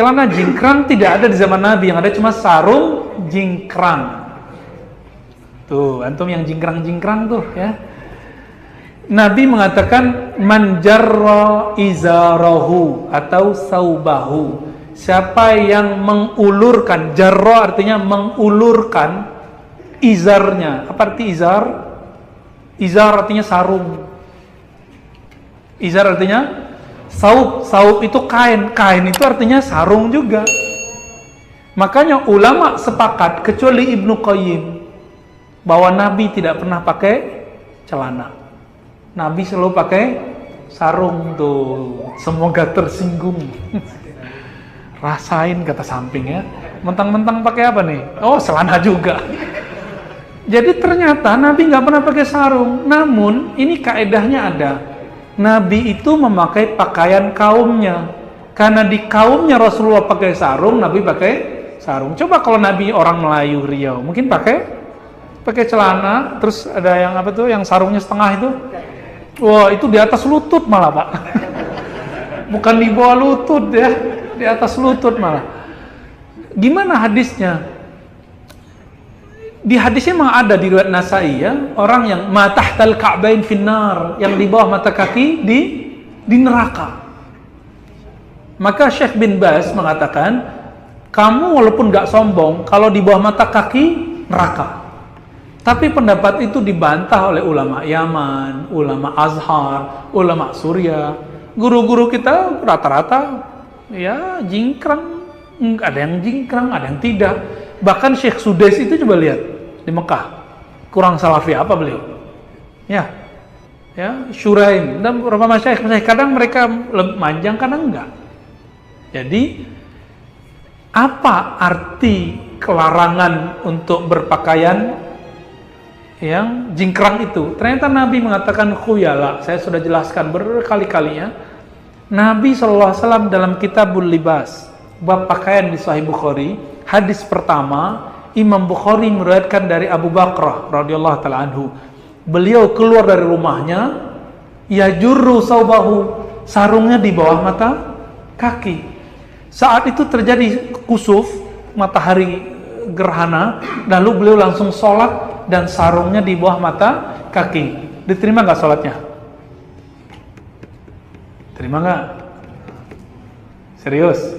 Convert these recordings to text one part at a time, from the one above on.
Celana jingkrang tidak ada di zaman Nabi, yang ada cuma sarung jingkrang. Tuh, antum yang jingkrang-jingkrang tuh ya. Nabi mengatakan man jarra izarahu atau saubahu. Siapa yang mengulurkan, jarra artinya mengulurkan izarnya. Apa arti izar? Izar artinya sarung. Izar artinya saub. Saub itu kain. Kain itu artinya sarung juga. Makanya ulama sepakat, kecuali Ibnu Qayyim, bahwa Nabi tidak pernah pakai celana. Nabi selalu pakai sarung tuh. Semoga tersinggung. Rasain kata samping ya. Mentang-mentang pakai apa nih? Oh, celana juga. Jadi ternyata Nabi nggak pernah pakai sarung. Namun ini kaedahnya ada. Nabi itu memakai pakaian kaumnya. Karena di kaumnya Rasulullah pakai sarung, Nabi pakai sarung. Coba kalau Nabi orang Melayu Riau, mungkin pakai celana, terus ada yang apa tuh, yang sarungnya setengah itu. Wah, itu di atas lutut malah, Pak. Bukan di bawah lutut ya, di atas lutut malah. Gimana hadisnya? Di hadisnya memang ada di riwayat Nasai ya, orang yang matahtal ka'bain finnar, yang di bawah mata kaki di neraka. Maka Syekh bin Baz mengatakan, kamu walaupun gak sombong, kalau di bawah mata kaki neraka. Tapi pendapat itu dibantah oleh ulama Yaman, ulama Azhar, ulama Suriah. Guru-guru kita rata-rata ya jingkrang, ada yang jingkrang, ada yang tidak. Bahkan Syekh Sudais itu coba lihat di Mekah, kurang salafi apa beliau? Ya, Syuraim dan beberapa masyayikh kadang mereka manjang, kadang enggak. Jadi apa arti kelarangan untuk berpakaian yang jingkrang itu? Ternyata Nabi mengatakan khuyala. Saya sudah jelaskan berkali-kalinya. Nabi SAW dalam Kitabul Libas, bab pakaian di Sahih Bukhari, hadis pertama, Imam Bukhari meriwayatkan dari Abu Bakrah radhiyallahu taala anhu. Beliau keluar dari rumahnya, yajurru saubahu, sarungnya di bawah mata kaki. Saat itu terjadi kusuf, matahari gerhana, lalu beliau langsung sholat dan sarungnya di bawah mata kaki. Diterima nggak sholatnya? Terima nggak? Serius?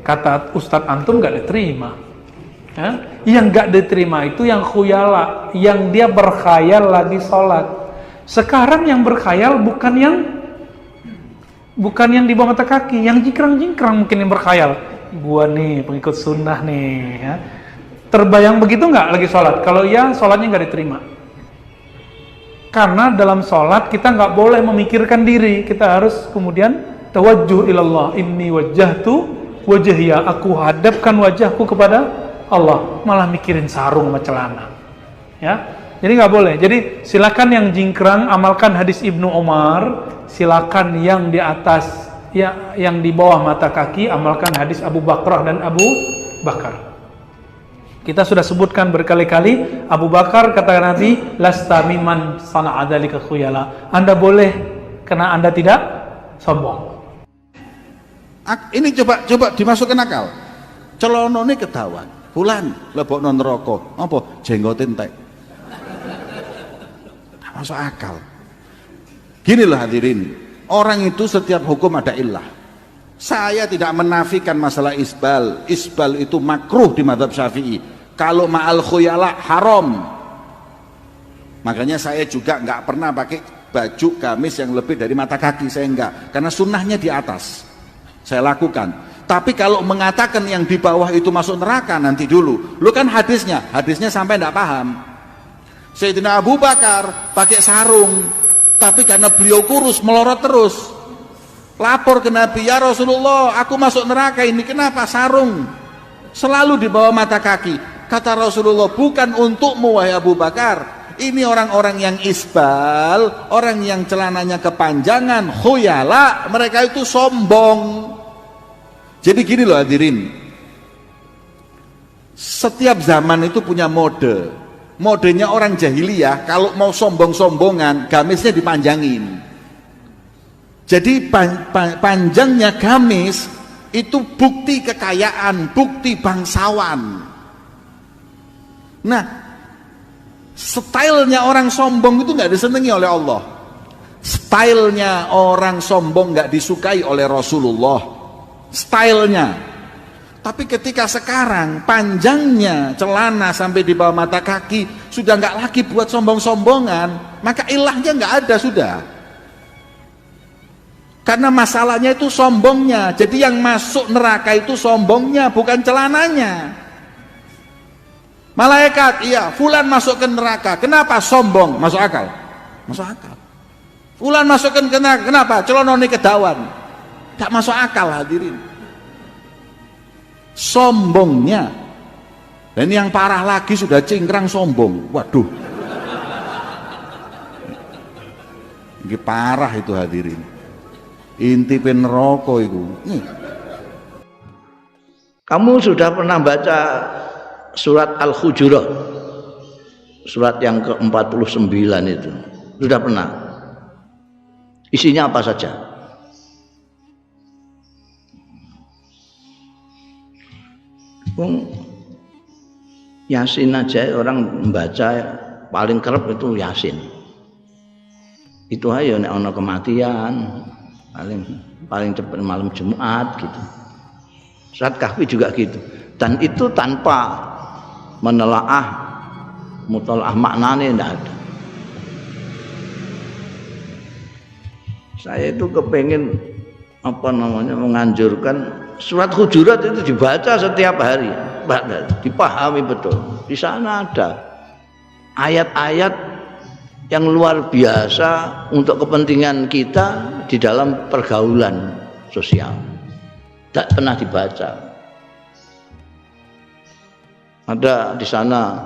Kata Ustadz antum nggak diterima. Ya? Yang nggak diterima itu yang khuyala, yang dia berkhayal lagi sholat. Sekarang yang berkhayal bukan yang di bawah mata kaki, yang jingkrang-jingkrang mungkin yang berkhayal. Gua nih pengikut sunnah nih. Ya. Terbayang begitu nggak lagi sholat? Kalau iya, sholatnya nggak diterima. Karena dalam sholat kita nggak boleh memikirkan diri, kita harus kemudian tawajjuh ilallah. Inni wajjahtu wajhiya, aku hadapkan wajahku kepada Allah. Malah mikirin sarung sama celana. Ya, jadi nggak boleh. Jadi silakan yang jingkrang amalkan hadis Ibnu Umar. Silakan yang di atas, ya, yang di bawah mata kaki amalkan hadis Abu Bakrah dan Abu Bakar. Kita sudah sebutkan berkali-kali, Abu Bakar kata Nabi, lasta mimman sana'a dzalika khuyala. Anda boleh karena Anda tidak sombong. Ini coba dimasukkan akal. Celonone ketahuan. Fulan lebokno neraka. Apa? Jenggote entek. Masuk akal. Gini loh hadirin. Orang itu setiap hukum ada illah. Saya tidak menafikan masalah isbal. Isbal itu makruh di mazhab Syafi'i. Kalau ma'al khuyala haram. Makanya saya juga nggak pernah pakai baju gamis yang lebih dari mata kaki. Saya enggak. Karena sunnahnya di atas. Saya lakukan. Tapi kalau mengatakan yang di bawah itu masuk neraka, nanti dulu. Lu kan hadisnya sampai enggak paham. Sayyidina Abu Bakar pakai sarung. Tapi karena beliau kurus, melorot terus. Lapor ke Nabi, ya Rasulullah, aku masuk neraka ini, kenapa? Sarung selalu di bawah mata kaki. Kata Rasulullah, bukan untukmu wahai Abu Bakar, ini orang-orang yang isbal, orang yang celananya kepanjangan, khuyala, mereka itu sombong. Jadi gini loh hadirin, setiap zaman itu punya mode. Modenya orang jahiliyah, kalau mau sombong-sombongan, gamisnya dipanjangin. Jadi panjangnya gamis Itu bukti kekayaan, bukti bangsawan. Nah, stylenya orang sombong itu nggak disenangi oleh Allah. Stylenya orang sombong nggak disukai oleh Rasulullah. Stylenya. Tapi ketika sekarang panjangnya celana sampai di bawah mata kaki sudah nggak lagi buat sombong-sombongan, maka ilahnya nggak ada sudah. Karena masalahnya itu sombongnya. Jadi yang masuk neraka itu sombongnya, bukan celananya. Malaikat, iya, fulan masuk ke neraka. Kenapa? Sombong. Masuk akal? Masuk akal. Fulan masuk ke neraka. Kenapa? Celonone kedawan. Tak masuk akal, hadirin. Sombongnya. Dan yang parah lagi sudah cingkrang sombong. Waduh. Ini parah itu, hadirin. Inti neraka itu. Kamu sudah pernah baca surat Al-Hujurat? Surat yang ke-49 itu. Sudah pernah? Isinya apa saja? Yasin aja orang membaca paling kerep itu Yasin. Itu aja nek ana kematian. Paling cepat malam Jumat gitu. Surat Kahfi juga gitu. Dan itu tanpa menelaah mutalaah maknanya tidak ada. Saya itu kepengen menganjurkan surat Hujurat itu dibaca setiap hari, dipahami betul. Di sana ada ayat-ayat yang luar biasa untuk kepentingan kita di dalam pergaulan sosial. Tak pernah dibaca. Ada di sana,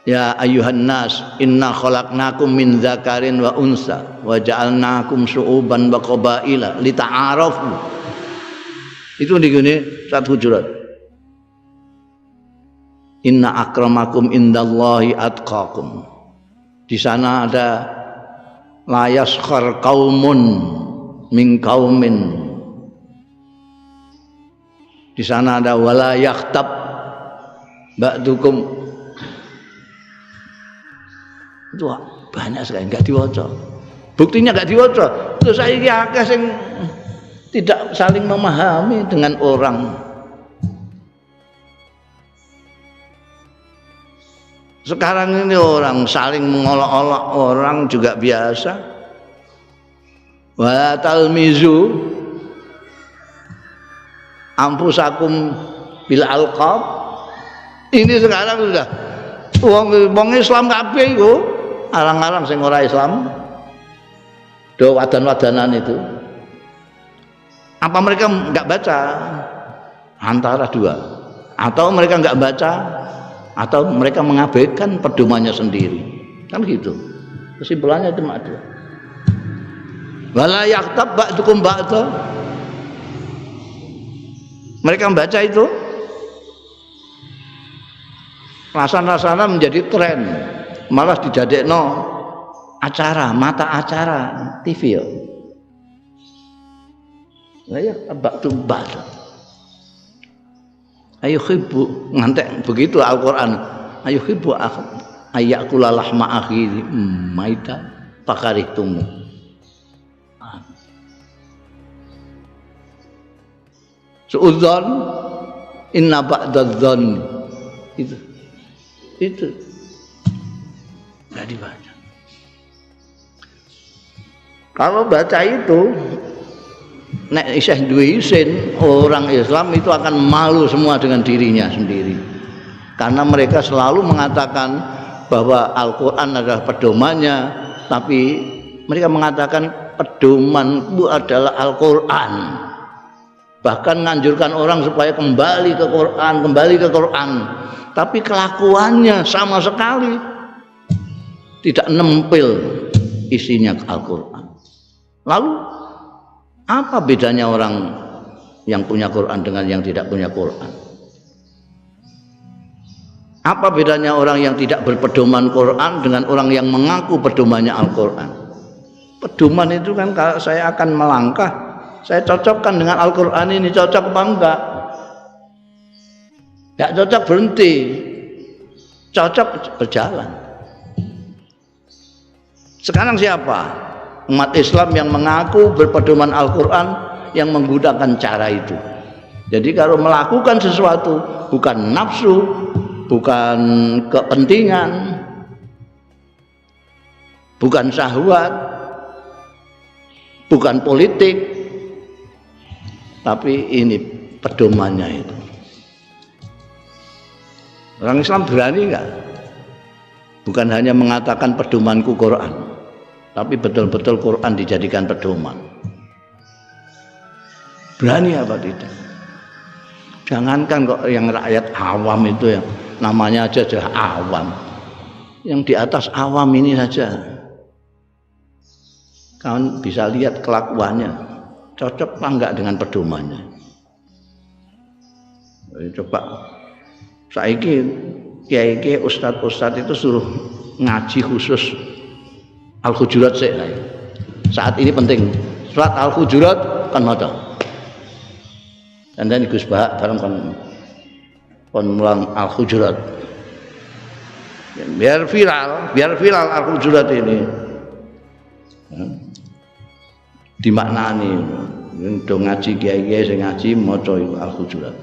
ya ayyuhan nas inna khalaqnakum min dzakarin wa unsa wa ja'alnakum syu'uban wa qabaila lita'arafu. Itu di gini surat Hujurat. Inna akramakum indallahi atqakum. Di sana ada la yaskhar qaumun min qaumin. Di sana ada wala yakhtab ba'dukum. Itu banyak sekali enggak diwaca. Buktinya enggak diwaca. Terus saiki akeh sing tidak saling memahami dengan orang. Sekarang ini orang saling mengolok-olok orang juga biasa. Wa talmizu ampusakum bil alqab. Ini sekarang sudah wong Islam kabeh iku, arang-arang sing ora Islam. Do wadan-wadanan itu. Apa mereka enggak baca? Antara dua. Atau mereka enggak baca, atau mereka mengabaikan pedomannya sendiri, kan gitu. Kesimpulannya cuma dua. Wala yaktab ba'dukum ba'da. Mereka membaca itu, rasana menjadi tren, malah dijadekno acara, mata acara TV ya. Ya ba'dum ba'da. Ayo khibu ngantek begitu Al-Qur'an. Ayo khibu ayakula lahma akhi maita fakarihtum. Suudzon inna ba'dadzon itu enggak dibaca. Kalau baca itu nek isih duwe isin, orang Islam itu akan malu semua dengan dirinya sendiri. Karena mereka selalu mengatakan bahwa Al-Qur'an adalah pedomannya, tapi mereka mengatakan pedomanku adalah Al-Qur'an. Bahkan menganjurkan orang supaya kembali ke Quran, tapi kelakuannya sama sekali tidak nempel isinya Al-Qur'an. Lalu apa bedanya orang yang punya Quran dengan yang tidak punya Quran? Apa bedanya orang yang tidak berpedoman Quran dengan orang yang mengaku pedomannya Al-Quran? Pedoman itu kan kalau saya akan melangkah Saya cocokkan dengan Al-Quran ini, cocok apa enggak? Enggak cocok berhenti, cocok berjalan. Sekarang siapa? Umat Islam yang mengaku berpedoman Al-Quran, yang menggunakan cara itu. Jadi kalau melakukan sesuatu bukan nafsu, bukan kepentingan, bukan syahwat, bukan politik, tapi ini pedomannya itu. Orang Islam berani enggak? Bukan hanya mengatakan pedomanku Quran, tapi betul-betul Quran dijadikan pedoman. Berani apa tidak? Jangankan kok yang rakyat awam itu, yang namanya aja awam, yang di atas awam ini saja kawan bisa lihat kelakuannya cocok apa enggak dengan pedomannya. Coba saiki kiai-kiai, ustadz-ustadz itu suruh ngaji khusus Al-Hujurat sih. Saat ini penting surat Al-Hujurat kan maca. Dan dan Gus Bah bareng kon mulang Al-Hujurat. Biar viral Al-Hujurat ini. Dimaknani do ngaji kiai-kiai sing ngaji maca Al-Hujurat.